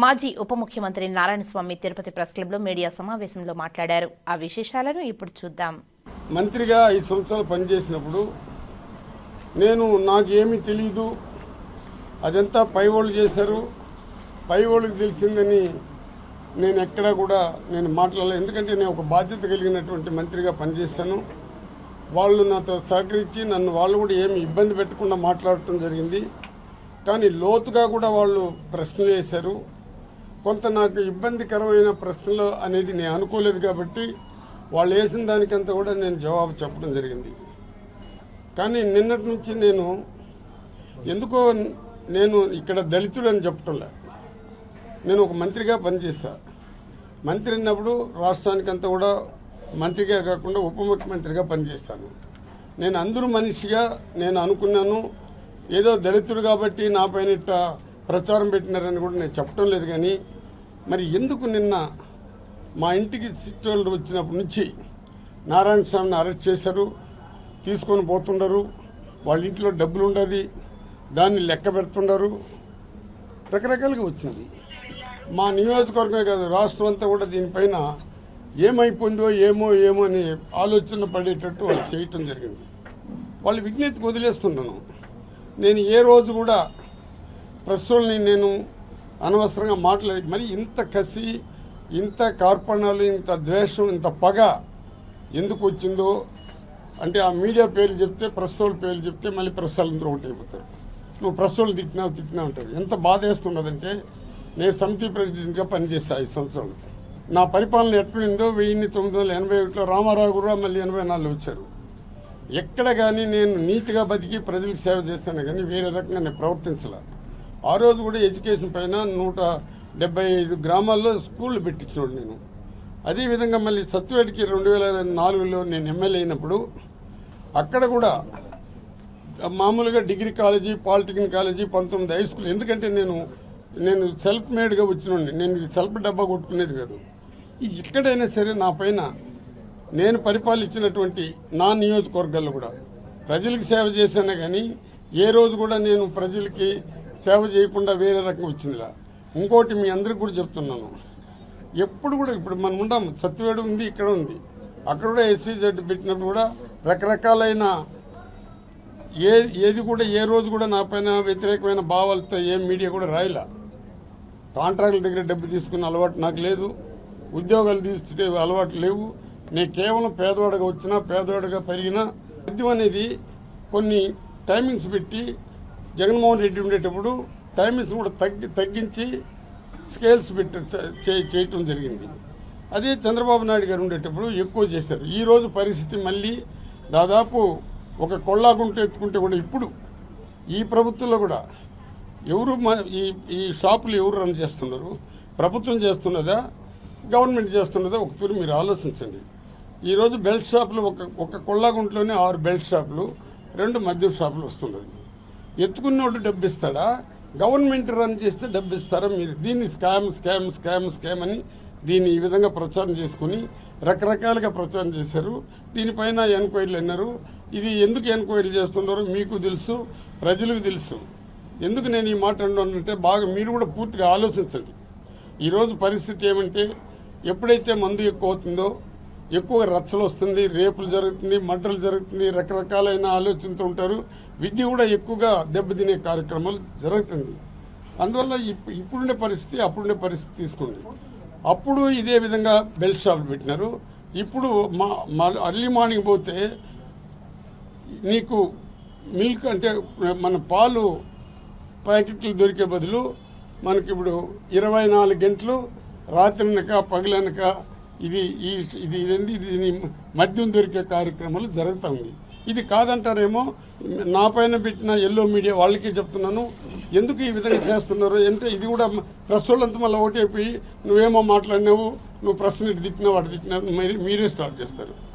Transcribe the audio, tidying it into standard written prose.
మాజీ ఉప ముఖ్యమంత్రి నారాయణస్వామి తిరుపతి ప్రెస్ క్లబ్లో మీడియా సమావేశంలో మాట్లాడారు. ఆ విశేషాలను ఇప్పుడు చూద్దాం. మంత్రిగా 5 సంవత్సరాలు పనిచేసినప్పుడు నాకు ఏమీ తెలియదు, అదంతా పైవాళ్ళు చేశారు, పైవాళ్ళకి తెలిసిందని నేను ఎక్కడా కూడా మాట్లాడలేదు. ఎందుకంటే నేను ఒక బాధ్యత కలిగినటువంటి మంత్రిగా పనిచేశాను. వాళ్ళు నాతో సహకరించి వాళ్ళు కూడా ఏమి ఇబ్బంది పెట్టకుండా మాట్లాడటం జరిగింది. కానీ లోతుగా కూడా వాళ్ళు ప్రశ్నలు వేశారు. కొంత నాకు ఇబ్బందికరమైన ప్రశ్నలు అనేది నేను అనుకోలేదు కాబట్టి వాళ్ళు వేసిన దానికంతా కూడా నేను జవాబు చెప్పడం జరిగింది. కానీ నిన్నటి నుంచి ఎందుకో ఇక్కడ దళితుడు అని చెప్పటంలే. నేను ఒక మంత్రిగా పనిచేస్తా. మంత్రి అన్నప్పుడు రాష్ట్రానికంతా కూడా మంత్రిగా కాకుండా ఉప ముఖ్యమంత్రిగా పనిచేస్తాను. నేను అందరూ మనిషిగా అనుకున్నాను. ఏదో దళితుడు కాబట్టి నా పైన ఇట్ట ప్రచారం పెట్టినారని కూడా నేను చెప్పడం లేదు. కానీ మరి ఎందుకు నిన్న మా ఇంటికి సిట్టోళ్ళు వచ్చినప్పటి నుంచి నారాయణస్వామిని అరెస్ట్ చేశారు, తీసుకొని పోతుండరు, వాళ్ళ ఇంట్లో డబ్బులు ఉండదు, దాన్ని లెక్క పెడుతుండరు, రకరకాలుగా వచ్చింది. మా నియోజకవర్గమే కాదు రాష్ట్రం అంతా కూడా దీనిపైన ఏమైపోయిందో ఏమో అని ఆలోచన పడేటట్టు వాళ్ళు చేయటం జరిగింది. వాళ్ళ విజ్ఞతకు వదిలేస్తున్నాను. నేను ఏ రోజు కూడా ప్రశ్నల్ని అనవసరంగా మాట్లాడి మరి ఇంత కసి, ఇంత కార్పణాలు, ఇంత ద్వేషం, ఇంత పగ ఎందుకు వచ్చిందో అంటే ఆ మీడియా పేర్లు చెప్తే, ప్రెస్ వాళ్ళ పేర్లు చెప్తే మళ్ళీ ప్రెస్ వాళ్ళందరూ ఒకటి అయిపోతారు. నువ్వు ప్రెస్ వాళ్ళు తిట్టినా అంటారు. ఎంత బాధ వేస్తున్నదంటే నేను సమితి ప్రెసిడెంట్గా పనిచేస్తా 5 సంవత్సరాలు. నా పరిపాలన ఎట్లుందో 1981లో రామారావు కూడా మళ్ళీ 84లో వచ్చారు. ఎక్కడ కానీ నేను నీతిగా బతికి ప్రజలకు సేవ చేస్తాను కానీ వేరే రకంగా నేను ప్రవర్తించలే. ఆ రోజు కూడా ఎడ్యుకేషన్ పైన 175 గ్రామాల్లో స్కూళ్ళు పెట్టించినాడు నేను. అదేవిధంగా మళ్ళీ సత్యవేడికి 2004లో నేను ఎమ్మెల్యే అయినప్పుడు అక్కడ కూడా మామూలుగా degree college, polytechnic college, 19 high school. ఎందుకంటే నేను సెల్ఫ్ మేడ్గా వచ్చినండి. నేను సెల్ఫ్ డబ్బా కొట్టుకునేది కాదు. ఎక్కడైనా సరే నా పైన నేను పరిపాలించినటువంటి నా నియోజకవర్గాల్లో కూడా ప్రజలకు సేవ చేశాను. కానీ ఏ రోజు కూడా నేను ప్రజలకి సేవ చేయకుండా వేరే రకం వచ్చిందిలా. ఇంకోటి మీ అందరికి కూడా చెప్తున్నాను, ఎప్పుడు కూడా ఇప్పుడు మనం ఉన్నాము, సత్యవేడు ఉంది, ఇక్కడ ఉంది, అక్కడ కూడా SCZ పెట్టినప్పుడు కూడా రకరకాలైన ఏది కూడా ఏ రోజు కూడా నా పైన వ్యతిరేకమైన భావాలతో ఏం మీడియా కూడా రాయలా. కాంట్రాక్టుల దగ్గర డబ్బు తీసుకున్న అలవాటు నాకు లేదు, ఉద్యోగాలు తీసుకునే అలవాటు లేవు. నేను కేవలం పేదవాడిగా వచ్చినా, పేదవాడిగా పెరిగినా. మద్యం అనేది కొన్ని టైమింగ్స్ పెట్టి జగన్మోహన్ రెడ్డి ఉండేటప్పుడు టైమింగ్స్ కూడా తగ్గించి స్కేల్స్ పెట్టి చేయటం జరిగింది. అదే చంద్రబాబు నాయుడు గారు ఉండేటప్పుడు ఎక్కువ చేశారు. ఈరోజు పరిస్థితి మళ్ళీ దాదాపు ఒక కొల్లాగుంట ఎత్తుకుంటే కూడా ఇప్పుడు ఈ ప్రభుత్వంలో కూడా ఎవరు ఈ షాపులు ఎవరు రన్ చేస్తున్నారు? ప్రభుత్వం చేస్తున్నదా, గవర్నమెంట్ చేస్తున్నదా? ఒకసారి మీరు ఆలోచించండి. ఈరోజు బెల్ట్ షాపులు ఒక కొల్లాగుంటలోనే 6 బెల్ట్ షాపులు, 2 మద్యం షాపులు వస్తున్నది. ఎత్తుకున్నోడు డబ్బు ఇస్తాడా, గవర్నమెంట్ రన్ చేస్తే డబ్బు ఇస్తారా? మీరు దీన్ని స్కామ్ అని దీన్ని ఈ విధంగా ప్రచారం చేసుకుని రకరకాలుగా ప్రచారం చేశారు. దీనిపైన ఎంక్వైరీలు అన్నారు. ఇది ఎందుకు ఎంక్వైరీ చేస్తున్నారో మీకు తెలుసు, ప్రజలకు తెలుసు. ఎందుకు నేను ఈ మాట అంటే బాగా మీరు కూడా పూర్తిగా ఆలోచించండి. ఈరోజు పరిస్థితి ఏమంటే ఎప్పుడైతే మందు ఎక్కువ అవుతుందో ఎక్కువ రచ్చలు వస్తుంది, రేపులు జరుగుతుంది, మర్డర్లు జరుగుతుంది, రకరకాలైన ఆలోచనతో ఉంటారు. విద్య కూడా ఎక్కువగా దెబ్బతినే కార్యక్రమాలు జరుగుతుంది. అందువల్ల ఇప్పుడుండే పరిస్థితి అప్పుడుండే పరిస్థితి తీసుకోండి. అప్పుడు ఇదే విధంగా బెల్ట్ షాపులు పెట్టినారు. ఇప్పుడు అర్లీ మార్నింగ్ పోతే నీకు మిల్క్ అంటే మన పాలు ప్యాకెట్లు దొరికే బదులు మనకి ఇప్పుడు 24 గంటలు రాత్రినక పగలనక ఇది మద్యం దొరికే కార్యక్రమాలు జరుగుతూ ఉంది. ఇది కాదంటారేమో. నా పైన పెట్టిన ఎల్లో మీడియా వాళ్ళకే చెప్తున్నాను, ఎందుకు ఈ విధంగా చేస్తున్నారు అంటే ఇది కూడా ప్రెస్ వాళ్ళంతా మళ్ళీ ఓటైపోయి నువ్వేమో మాట్లాడినావు, నువ్వు ప్రెస్ తిట్టినావు, వాటి తిట్టినావు, మీరే స్టార్ట్ చేస్తారు.